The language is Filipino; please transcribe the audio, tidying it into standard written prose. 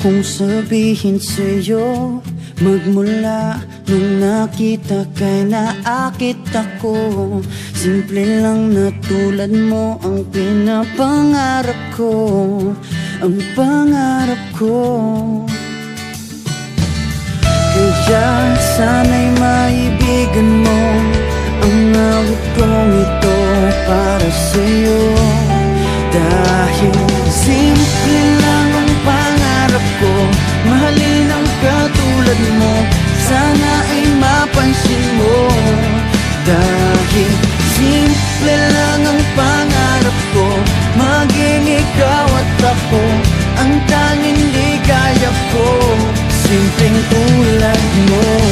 kong sabihin sa'yo. Magmula nung nakita kay naakit ako. Simple lang na tulad mo ang pinapangarap ko. Ang pangarap ko. Kaya sana'y maibigan mo ang awit kong ito para sa'yo. Dahil simple lang ang pangarap ko, mahalin ang katulad mo, sana ay mapansin mo. Dahil simple lang ang pangarap ko, maging ikaw at ako ang tanging ligaya ko. Simpleng tulad mo.